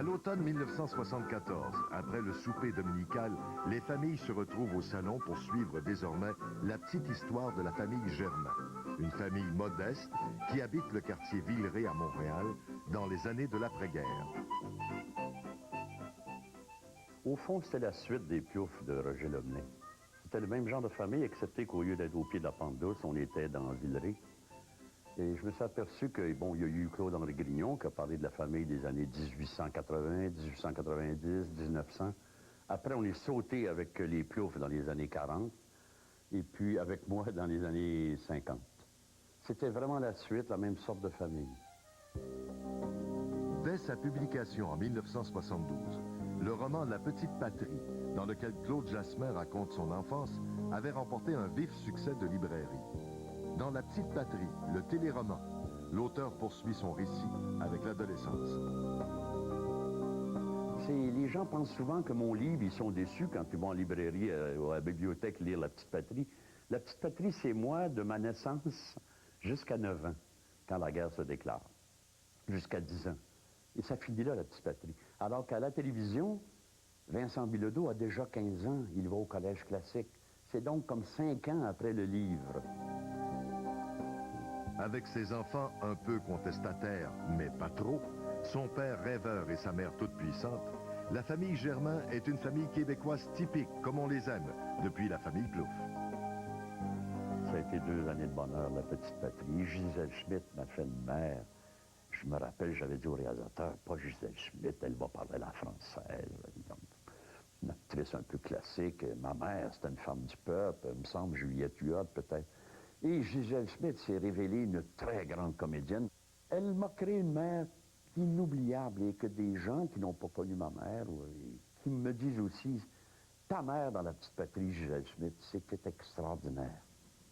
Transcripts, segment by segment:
l'automne 1974, après le souper dominical, les familles se retrouvent au salon pour suivre désormais la petite histoire de la famille Germain. Une famille modeste qui habite le quartier Villeray à Montréal dans les années de l'après-guerre. Au fond, c'était la suite des Pioufs de Roger Levenet. C'était le même genre de famille, excepté qu'au lieu d'être au pied de la pente douce, on était dans Villeray. Et je me suis aperçu que, bon, il y a eu Claude-Henri Grignon qui a parlé de la famille des années 1880, 1890, 1900. Après, on est sauté avec les Pioufs dans les années 40, et puis avec moi dans les années 50. C'était vraiment la suite, la même sorte de famille. Dès sa publication en 1972, le roman La Petite Patrie, dans lequel Claude Jasmin raconte son enfance, avait remporté un vif succès de librairie. Dans La Petite Patrie, le téléroman, l'auteur poursuit son récit avec l'adolescence. Les gens pensent souvent que mon livre, ils sont déçus quand ils vont en librairie ou à la bibliothèque lire La Petite Patrie. La Petite Patrie, c'est moi de ma naissance jusqu'à 9 ans, quand la guerre se déclare, jusqu'à 10 ans. Et ça finit là, La Petite Patrie. Alors qu'à la télévision, Vincent Bilodeau a déjà 15 ans, il va au collège classique. C'est donc comme 5 ans après le livre. Avec ses enfants un peu contestataires, mais pas trop, son père rêveur et sa mère toute puissante, la famille Germain est une famille québécoise typique, comme on les aime, depuis la famille Plouffe. Ça a été 2 années de bonheur, La Petite Patrie. Gisèle Schmitt m'a fait une mère. Je me rappelle, j'avais dit au réalisateur, pas Gisèle Schmitt, elle va parler la française. Une actrice un peu classique. Ma mère, c'était une femme du peuple, il me semble, Juliette Huot, peut-être. Et Gisèle Schmitt s'est révélée une très grande comédienne. Elle m'a créé une mère inoubliable et que des gens qui n'ont pas connu ma mère, qui me disent aussi, ta mère dans La Petite Patrie, Gisèle Schmitt, c'était extraordinaire.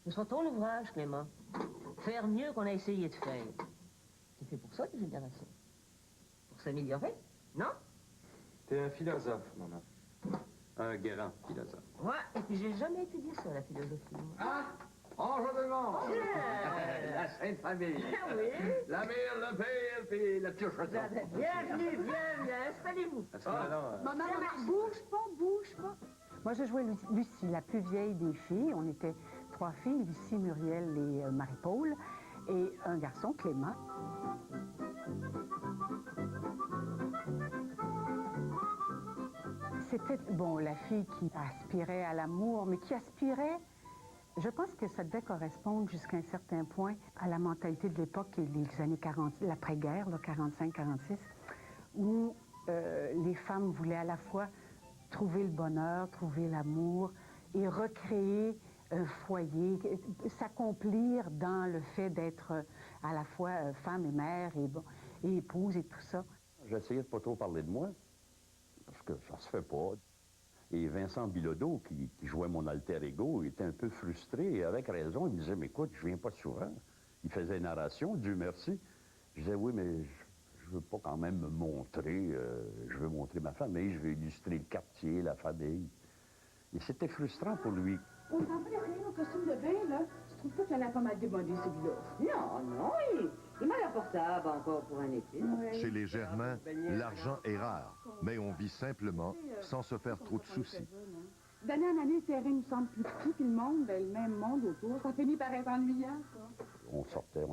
Ce sera ton ouvrage, Clément. Faire mieux qu'on a essayé de faire. C'est fait pour ça, les générations. Pour s'améliorer, non? T'es un philosophe, maman. Un grand philosophe. Ouais, et puis j'ai jamais étudié ça, la philosophie. Ah! Bonjour tout le monde! La Sainte Famille! Oui! La mère, le père, puis le petit chaton. Bienvenue, bienvenue, installez-vous. Maman, bouge pas. Moi, je jouais Lucie, la plus vieille des filles. On était 3 filles, Lucie, Muriel et Marie-Paul, et un garçon, Clément. C'était, bon, la fille qui aspirait à l'amour, mais qui aspirait, je pense que ça devait correspondre jusqu'à un certain point à la mentalité de l'époque et les années 40, l'après-guerre, 45-46, où les femmes voulaient à la fois trouver le bonheur, trouver l'amour et recréer un foyer, s'accomplir dans le fait d'être à la fois femme et mère et épouse et tout ça. J'essayais de pas trop parler de moi, parce que ça se fait pas. Et Vincent Bilodeau, qui jouait mon alter ego, était un peu frustré, et avec raison. Il me disait, mais écoute, je viens pas souvent. Il faisait une narration, Dieu merci. Je disais, oui, mais je veux pas quand même me montrer. Je veux montrer ma famille, je veux illustrer le quartier, la famille. Et c'était frustrant pour lui. On t'en fait rien au costume de bain, là? Tu trouves pas qu'elle a pas mal démodé, celui-là? Non, il m'a l'apportable encore pour un été. Ouais. Chez les Germains, l'argent est rare, mais on vit simplement, sans se faire trop de soucis. D'année en année, le terrain nous semble plus petit, puis le monde, le même monde autour. Ça finit par être ennuyant, ça. On sortait,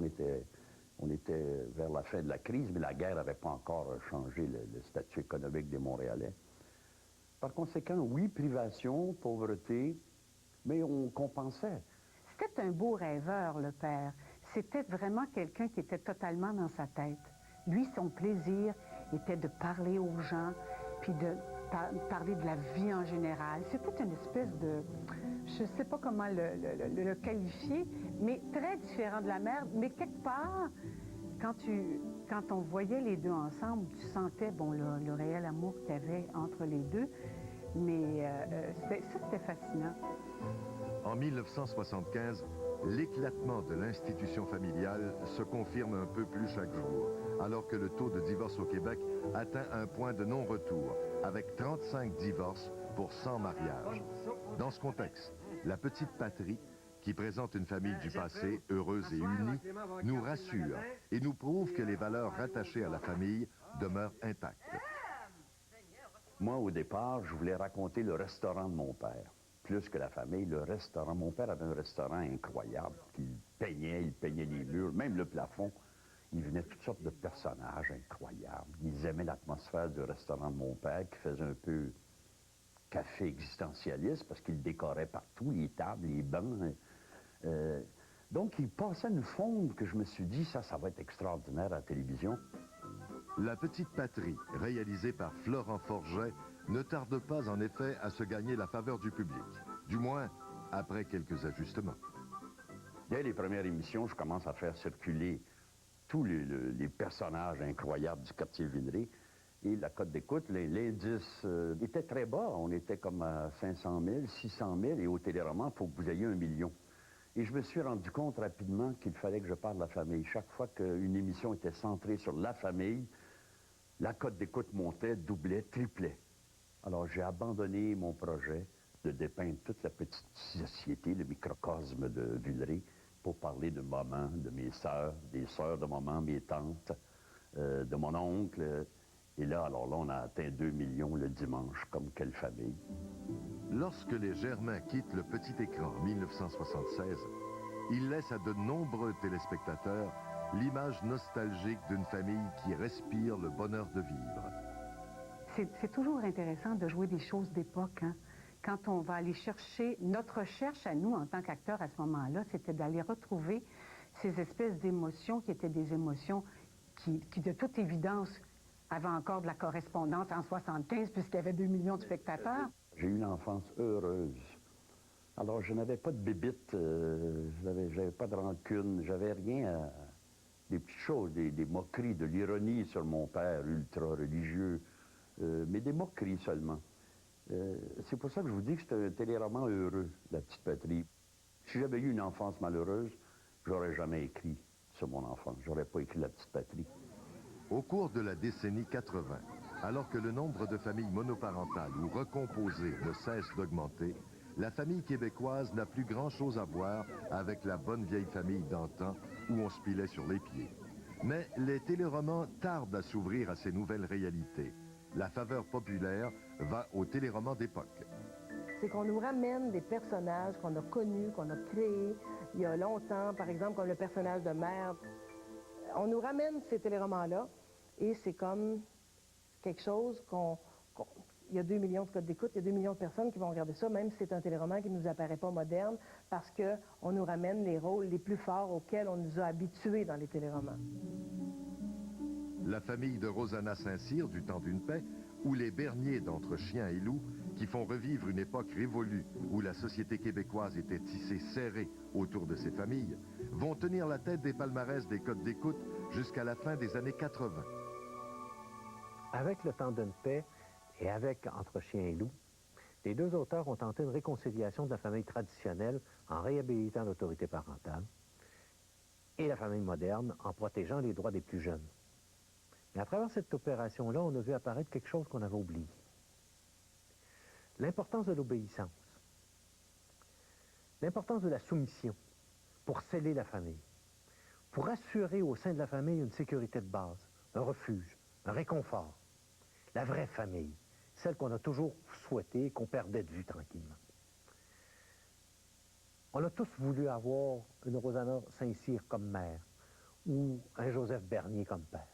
on était vers la fin de la crise, mais la guerre n'avait pas encore changé le statut économique des Montréalais. Par conséquent, oui, privation, pauvreté, mais on compensait. C'était un beau rêveur, le père. C'était vraiment quelqu'un qui était totalement dans sa tête. Lui, son plaisir était de parler aux gens, puis de parler de la vie en général. C'était une espèce de... Je ne sais pas comment le qualifier, mais très différent de la mère. Mais quelque part, quand on voyait les deux ensemble, tu sentais, bon, le réel amour qu'il y avait entre les deux. Mais ça, c'était fascinant. En 1975, l'éclatement de l'institution familiale se confirme un peu plus chaque jour, alors que le taux de divorce au Québec atteint un point de non-retour, avec 35 divorces pour 100 mariages. Dans ce contexte, La Petite Patrie, qui présente une famille du passé, heureuse et unie, nous rassure et nous prouve que les valeurs rattachées à la famille demeurent intactes. Moi, au départ, je voulais raconter le restaurant de mon père. Plus que la famille, le restaurant. Mon père avait un restaurant incroyable. Il peignait les murs, même le plafond. Il venait toutes sortes de personnages incroyables. Ils aimaient l'atmosphère du restaurant de mon père, qui faisait un peu café existentialiste, parce qu'il décorait partout, les tables, les bancs. Donc, il passait une fonte que je me suis dit, ça va être extraordinaire à la télévision. La petite patrie, réalisée par Florent Forget, ne tarde pas en effet à se gagner la faveur du public. Du moins, après quelques ajustements. Dès les premières émissions, je commence à faire circuler tous les personnages incroyables du quartier Villeray. Et la cote d'écoute, l'indice était très bas. On était comme à 500 000, 600 000. Et au téléroman, il faut que vous ayez 1 million. Et je me suis rendu compte rapidement qu'il fallait que je parle de la famille. Chaque fois qu'une émission était centrée sur la famille, la cote d'écoute montait, doublait, triplait. Alors j'ai abandonné mon projet de dépeindre toute la petite société, le microcosme de Villeray, pour parler de maman, de mes sœurs, des sœurs de maman, mes tantes, de mon oncle. Et là, alors là, on a atteint 2 millions le dimanche, comme quelle famille. Lorsque les Germains quittent le petit écran en 1976, ils laissent à de nombreux téléspectateurs l'image nostalgique d'une famille qui respire le bonheur de vivre. C'est toujours intéressant de jouer des choses d'époque, hein? Quand on va aller chercher, notre recherche à nous, en tant qu'acteurs à ce moment-là, c'était d'aller retrouver ces espèces d'émotions qui étaient des émotions qui, de toute évidence, avaient encore de la correspondance en 75, puisqu'il y avait 2 millions de spectateurs. J'ai eu une enfance heureuse. Alors, je n'avais pas de bébite, j'avais pas de rancune, j'avais rien des petites choses, des moqueries, de l'ironie sur mon père ultra-religieux, mais des moqueries seulement. C'est pour ça que je vous dis que c'est un téléroman heureux, La Petite Patrie. Si j'avais eu une enfance malheureuse, j'aurais jamais écrit sur mon enfance. J'aurais pas écrit La Petite Patrie. Au cours de la décennie 80, alors que le nombre de familles monoparentales ou recomposées ne cesse d'augmenter, la famille québécoise n'a plus grand-chose à voir avec la bonne vieille famille d'antan où on se pilait sur les pieds. Mais les téléromans tardent à s'ouvrir à ces nouvelles réalités. La faveur populaire va aux téléromans d'époque. C'est qu'on nous ramène des personnages qu'on a connus, qu'on a créés il y a longtemps, par exemple comme le personnage de Mère. On nous ramène ces téléromans-là et c'est comme quelque chose il y a 2 millions de codes d'écoute, il y a 2 millions de personnes qui vont regarder ça, même si c'est un téléroman qui ne nous apparaît pas moderne, parce qu'on nous ramène les rôles les plus forts auxquels on nous a habitués dans les téléromans. La famille de Rosanna Saint-Cyr du Temps d'une paix, ou les Bernier d'Entre Chiens et Loups, qui font revivre une époque révolue où la société québécoise était tissée serrée autour de ces familles, vont tenir la tête des palmarès des codes d'écoute jusqu'à la fin des années 80. Avec Le Temps d'une paix et avec Entre Chiens et Loups, les deux auteurs ont tenté une réconciliation de la famille traditionnelle en réhabilitant l'autorité parentale et la famille moderne en protégeant les droits des plus jeunes. Mais à travers cette opération-là, on a vu apparaître quelque chose qu'on avait oublié. L'importance de l'obéissance. L'importance de la soumission pour sceller la famille. Pour assurer au sein de la famille une sécurité de base, un refuge, un réconfort. La vraie famille, celle qu'on a toujours souhaitée et qu'on perdait de vue tranquillement. On a tous voulu avoir une Rosanna Saint-Cyr comme mère ou un Joseph Bernier comme père.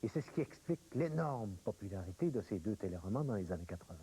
Et c'est ce qui explique l'énorme popularité de ces deux téléromans dans les années 80.